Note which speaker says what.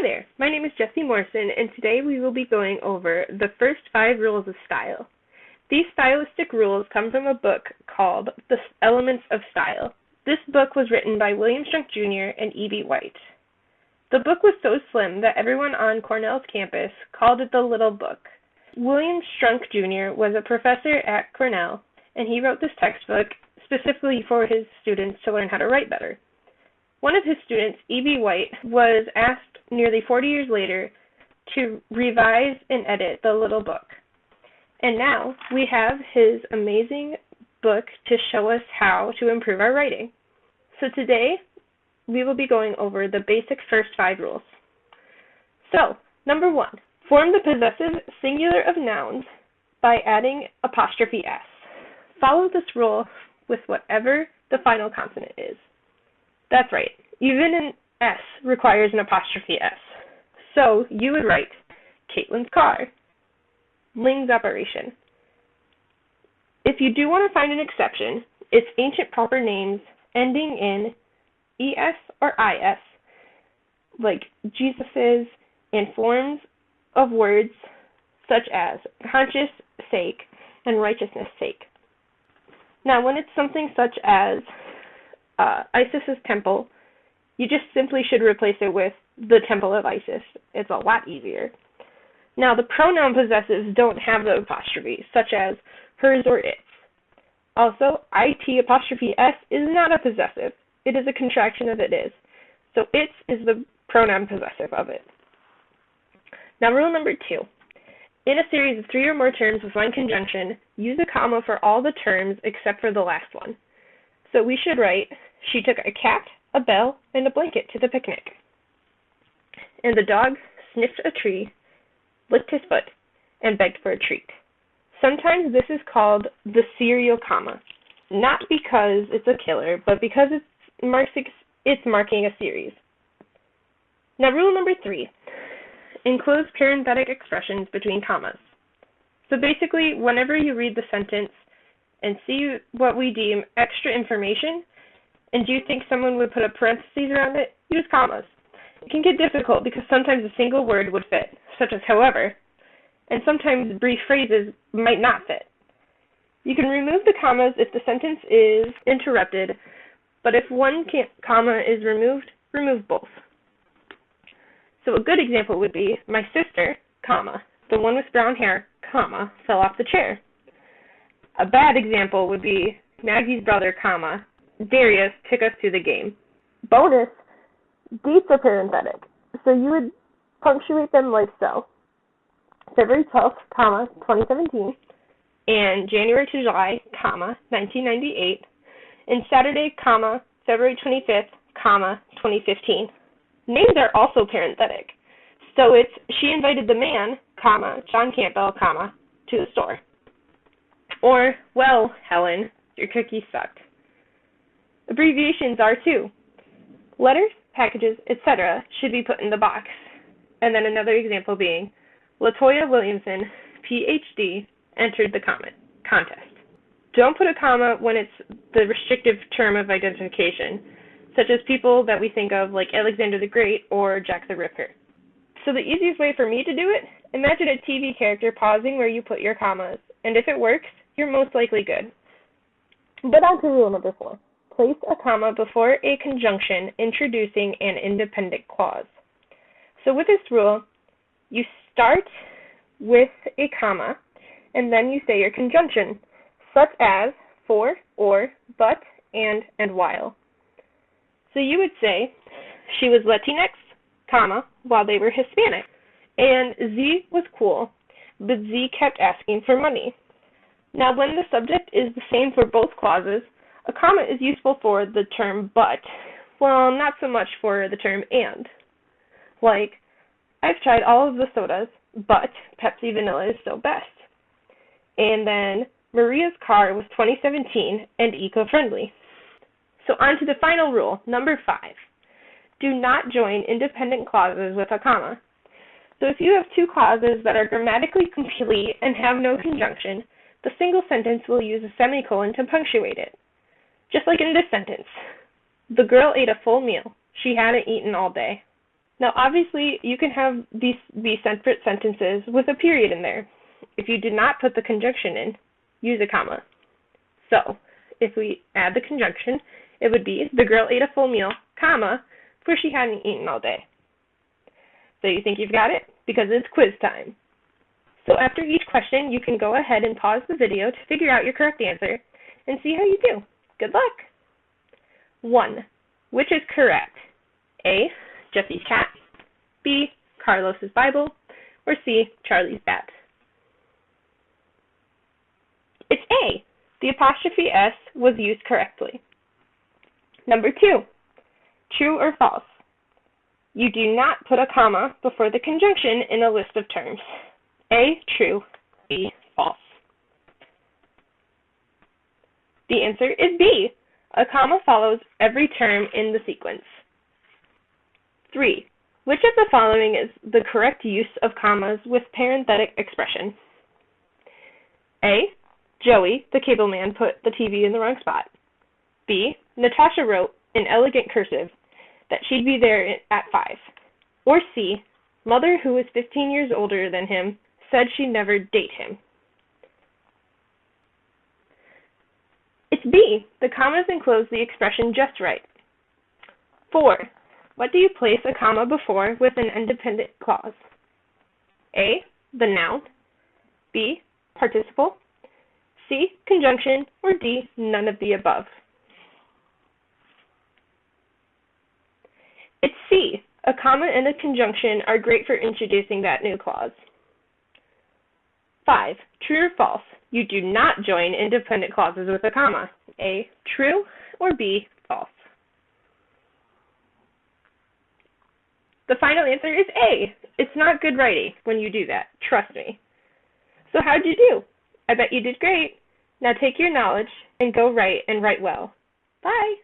Speaker 1: there, my name is Jessie Morrison, and today we will be going over the first 5 rules of style. These stylistic rules come from a book called The Elements of Style. This book was written by William Strunk Jr. and E.B. White. The book was so slim that everyone on Cornell's campus called it the Little Book. William Strunk Jr. was a professor at Cornell, and he wrote this textbook specifically for his students to learn how to write better. One of his students, E.B. White, was asked nearly 40 years later to revise and edit the Little Book. And now we have his amazing book to show us how to improve our writing. So today we will be going over the basic first 5 rules. So, number 1, form the possessive singular of nouns by adding apostrophe S. Follow this rule with whatever the final consonant is. That's right, even an S requires an apostrophe S. So you would write Caitlin's car, Ling's operation. If you do want to find an exception, it's ancient proper names ending in ES or IS, like Jesus's, and forms of words such as conscious sake and righteousness sake. Now, when it's something such as Isis's temple, you just simply should replace it with the temple of Isis. It's a lot easier. Now, the pronoun possessives don't have the apostrophe, such as hers or its. Also, IT apostrophe S is not a possessive. It is a contraction of it is. So its is the pronoun possessive of it. Now, rule number 2. In a series of 3 or more terms with one conjunction, use a comma for all the terms except for the last one. So we should write, she took a cat, a bell, and a blanket to the picnic. And the dog sniffed a tree, licked his foot, and begged for a treat. Sometimes this is called the serial comma, not because it's a killer, but because it's marking a series. Now, rule number 3. Enclose parenthetic expressions between commas. So basically, whenever you read the sentence and see what we deem extra information, and you think someone would put a parentheses around it, use commas. It can get difficult because sometimes a single word would fit, such as however, and sometimes brief phrases might not fit. You can remove the commas if the sentence is interrupted, but if one comma is removed, remove both. So a good example would be, my sister, comma, the one with brown hair, comma, fell off the chair. A bad example would be, Maggie's brother, comma, Darius took us to the game. Bonus, dates are parenthetic, so you would punctuate them like so. February 12th, comma, 2017, and January to July, comma, 1998, and Saturday, comma, February 25th, comma, 2015. Names are also parenthetic, so it's, she invited the man, comma, John Campbell, comma, to the store. Or, well, Helen, your cookies sucked. Abbreviations are too. Letters, packages, etc. should be put in the box. And then another example being, Latoya Williamson, Ph.D., entered the contest. Don't put a comma when it's the restrictive term of identification, such as people that we think of like Alexander the Great or Jack the Ripper. So the easiest way for me to do it, imagine a TV character pausing where you put your commas, and if it works, you're most likely good. But on to rule number 4. Place a comma before a conjunction introducing an independent clause. So with this rule, you start with a comma, and then you say your conjunction, such as for, or, but, and while. So you would say, she was Latinx, comma, while they were Hispanic. And Z was cool, but Z kept asking for money. Now, when the subject is the same for both clauses, a comma is useful for the term but, well, not so much for the term and. Like, I've tried all of the sodas, but Pepsi Vanilla is still best. And then, Maria's car was 2017 and eco-friendly. So on to the final rule, number 5. Do not join independent clauses with a comma. So if you have 2 clauses that are grammatically complete and have no conjunction, the single sentence will use a semicolon to punctuate it. Just like in this sentence. The girl ate a full meal. She hadn't eaten all day. Now, obviously, you can have these be separate sentences with a period in there. If you did not put the conjunction in, use a comma. So, if we add the conjunction, it would be, the girl ate a full meal, comma, for she hadn't eaten all day. So you think you've got it? Because it's quiz time. So after each question, you can go ahead and pause the video to figure out your correct answer and see how you do. Good luck! 1. Which is correct? A. Jesse's cat. B. Carlos's Bible. Or C. Charlie's bat. It's A. The apostrophe S was used correctly. Number 2. True or false? You do not put a comma before the conjunction in a list of terms. A. True. B. False. The answer is B. A comma follows every term in the sequence. 3. Which of the following is the correct use of commas with parenthetic expression? A. Joey, the cable man, put the TV in the wrong spot. B. Natasha wrote in elegant cursive that she'd be there at 5. Or C. Mother, who is 15 years older than him, said she'd never date him. It's B. The commas enclose the expression just right. 4. What do you place a comma before with an independent clause? A. The noun. B. Participle. C. Conjunction. Or D. None of the above. It's C. A comma and a conjunction are great for introducing that new clause. 5. True or false? You do not join independent clauses with a comma. A. True. Or B. False. The final answer is A. It's not good writing when you do that. Trust me. So how'd you do? I bet you did great. Now take your knowledge and go write and write well. Bye.